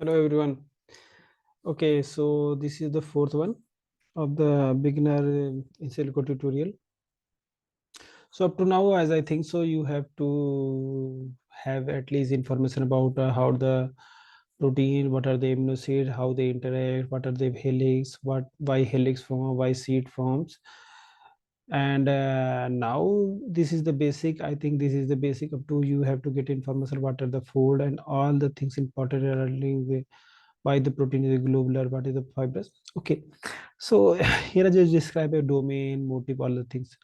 Hello everyone. Okay, so this is the fourth one of the beginner in silico tutorial. So up to now, as I think so, you have to have at least information about how the protein, what are the amino acids, how they interact, what are the helix, why helix form, why seed forms, and now this is the basic. I think this is the basic. Up to you have to get information what are the fold and all the things important regarding the why the protein is globular, what is the fibrous. Okay, so here I just describe a domain, motif, all the things.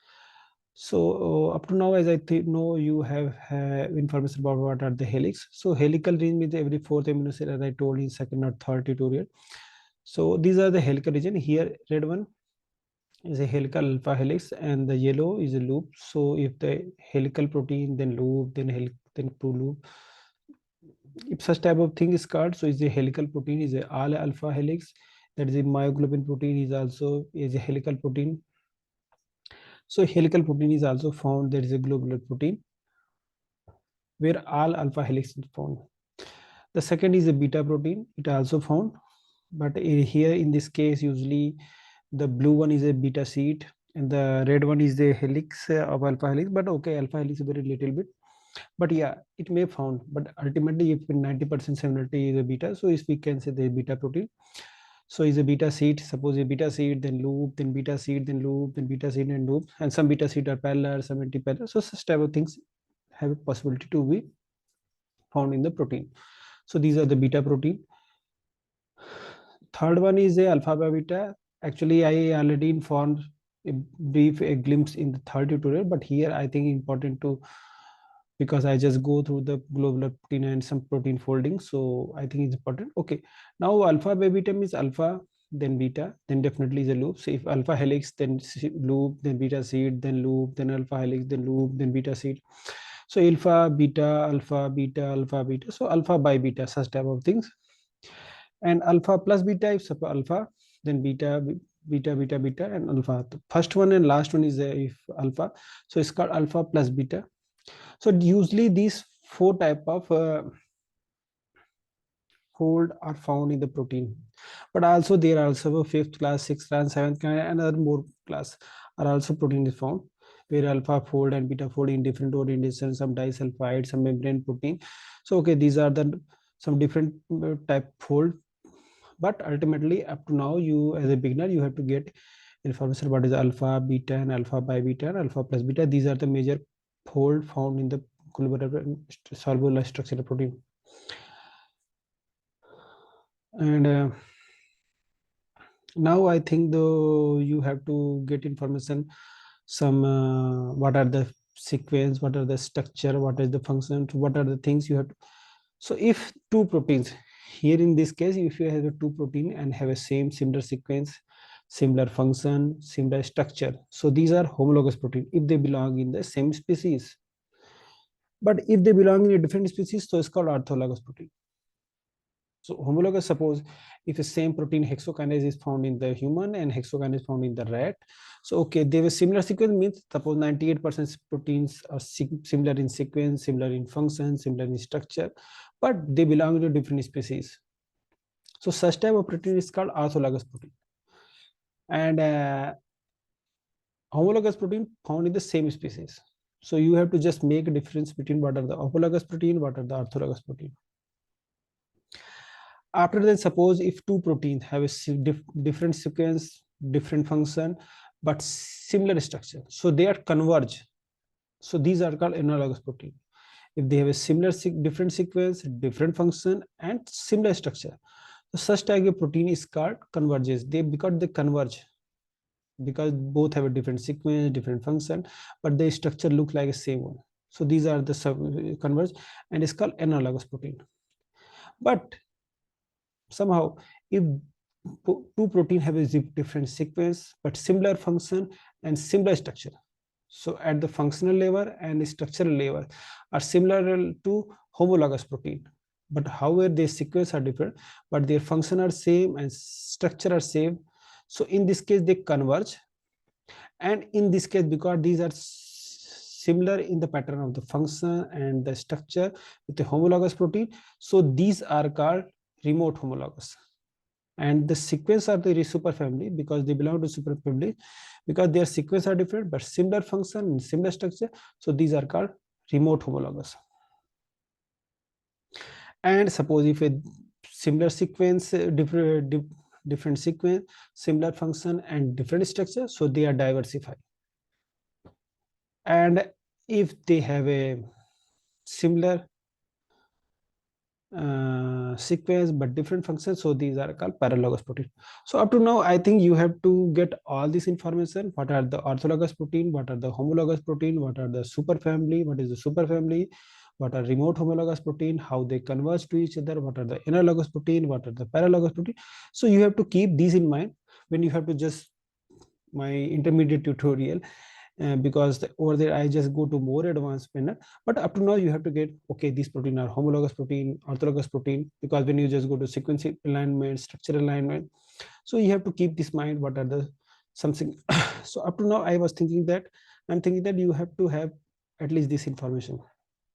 So up to now, as I know, you have information about what are the helix. So helical region means every fourth amino acid, as I told in second or third tutorial. So these are the helical region. Here, red one is a helical alpha helix, and the yellow is a loop. So if the helical protein, then loop, then two loop. If such type of thing is called, so is a helical protein is a all alpha helix. That is a myoglobin protein is a helical protein. So helical protein is also found. There is a globular protein where all alpha helix is found. The second is a beta protein. It also found, but here in this case, usually the blue one is a beta seed and the red one is the helix of alpha helix. But okay, alpha helix is very little bit. But yeah, it may found. But ultimately, if 90% similarity is a beta, so if we can say the beta protein. So is a beta seed, suppose a beta seed, then loop, then beta seed, then loop, then beta seed and loop, and some beta seed are parallel, some anti-parallel. So such type of things have a possibility to be found in the protein. So these are the beta protein. Third one is a alpha by beta. Actually, I already informed a brief a glimpse in the third tutorial, but here I think important to, because I just go through the globular protein and some protein folding. So I think it's important. Okay. Now alpha by beta means alpha, then beta, then definitely is a loop. So if alpha helix, then loop, then beta seed, then loop, then alpha helix, then loop, then beta seed. So alpha, beta, alpha, beta, alpha, beta. So alpha by beta, such type of things. And alpha plus beta, if suppose alpha, then beta, beta, beta, beta, and alpha. The first one and last one is if alpha. So it's called alpha plus beta. So usually these four type of fold are found in the protein, but also there are also a fifth class, sixth class, seventh class, and other more class are also protein is found, where alpha fold and beta fold in different orientations, some disulfide, some membrane protein. So okay, these are the some different type fold, but ultimately up to now, you as a beginner, you have to get information what is alpha, beta, and alpha by beta, and alpha plus beta. These are the major fold found in the soluble structure of protein. And now I think though you have to get information some what are the sequence, what are the structure, what is the function, what are the things you have to. So if two proteins, here in this case, if you have a two protein and have a similar sequence, similar function, similar structure, so these are homologous protein if they belong in the same species. But if they belong in a different species, so it's called orthologous protein. So homologous, suppose if the same protein hexokinase is found in the human and hexokinase is found in the rat. So okay, they have a similar sequence, means suppose 98% proteins are similar in sequence, similar in function, similar in structure, but they belong to different species. So such type of protein is called orthologous protein. And homologous protein found in the same species. So you have to just make a difference between what are the homologous protein, what are the orthologous protein. After that, suppose if two proteins have a different sequence, different function, but similar structure, so they are converge. So these are called analogous protein. If they have a similar different sequence, different function, and similar structure, so such type of protein is called converges. Because they converge, because both have a different sequence, different function, but the structure look like the same one. So these are the converge, and it's called analogous protein. But somehow, if two protein have a different sequence but similar function and similar structure, so at the functional level and structural level are similar to homologous protein, but however their sequence are different but their function are same and structure are same. So in this case they converge, and in this case, because these are similar in the pattern of the function and the structure with the homologous protein, so these are called remote homologous. And the sequence are the superfamily because they belong to superfamily, because their sequence are different but similar function and similar structure. So these are called remote homologous. And suppose if a similar sequence, different sequence, similar function and different structure, so they are diversified. And if they have a similar sequence but different functions, so these are called paralogous protein. So up to now I think you have to get all this information: what are the orthologous protein, what are the homologous protein, what are the superfamily, what is the superfamily, what are remote homologous protein, how they converge to each other, what are the analogous protein, what are the paralogous protein. So you have to keep these in mind when you have to just my intermediate tutorial, because over there I just go to more advanced manner. But up to now you have to get, okay, these protein are homologous protein, orthologous protein, because when you just go to sequence alignment, structural alignment, so you have to keep this mind what are the something. So up to now I'm thinking that you have to have at least this information.